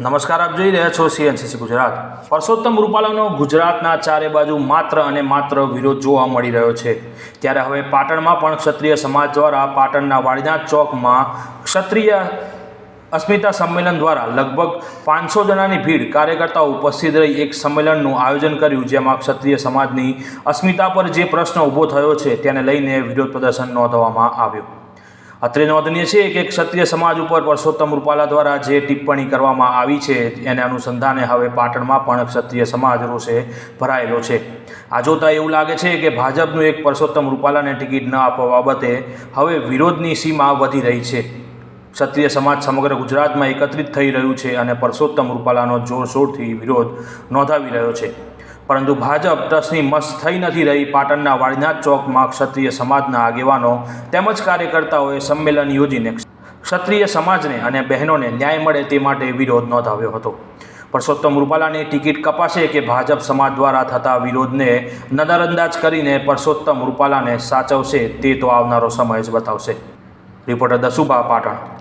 નમસ્કાર, આપ જોઈ રહ્યા છો CNCC ગુજરાત। પરસોત્તમ રૂપાલાનો ગુજરાતના ચારે બાજુ માત્ર અને માત્ર વિરોધ જોવા મળી રહ્યો છે। ત્યારે હવે પાટણમાં પણ ક્ષત્રિય સમાજ દ્વારા પાટણના વાડીનાથ ચોકમાં ક્ષત્રિય અસ્મિતા સંમેલન દ્વારા લગભગ 500 જણાની ભીડ કાર્યકર્તાઓ ઉપસ્થિત રહી એક સંમેલનનું આયોજન કર્યું, જેમાં ક્ષત્રિય સમાજની અસ્મિતા પર જે પ્રશ્ન ઊભો થયો છે તેને લઈને વિરોધ પ્રદર્શન નોંધવામાં આવ્યું। અત્રે નોંધનીય છે કે ક્ષત્રિય સમાજ ઉપર પરસોત્તમ રૂપાલા દ્વારા જે ટિપ્પણી કરવામાં આવી છે એને અનુસંધાને હવે પાટણમાં પણ ક્ષત્રિય સમાજ રોષે ભરાયેલો છે। આ જોતા એવું લાગે છે કે ભાજપનું એક પરસોત્તમ રૂપાલાને ટિકિટ ન આપવા બાબતે હવે વિરોધની સીમા વધી રહી છે। ક્ષત્રિય સમાજ સમગ્ર ગુજરાતમાં એકત્રિત થઈ રહ્યું છે અને પરસોત્તમ રૂપાલાનો જોરશોરથી વિરોધ નોંધાવી રહ્યો છે, પરંતુ ભાજપ ટસની મસ થઈ નથી રહી। પાટણના વાડીનાથ ચોકમાં ક્ષત્રિય સમાજના આગેવાનો તેમજ કાર્યકર્તાઓએ સંમેલન યોજીને ક્ષત્રિય સમાજને અને બહેનોને ન્યાય મળે તે માટે વિરોધ નોંધાવ્યો હતો। પરસોત્તમ રૂપાલાની ટિકિટ કપાશે કે ભાજપ સમાજ દ્વારા થતા વિરોધને નજરઅંદાજ કરીને પરસોત્તમ રૂપાલાને સાચવશે તે તો આવનારો સમય જ બતાવશે। રિપોર્ટર દસુભા, પાટણ।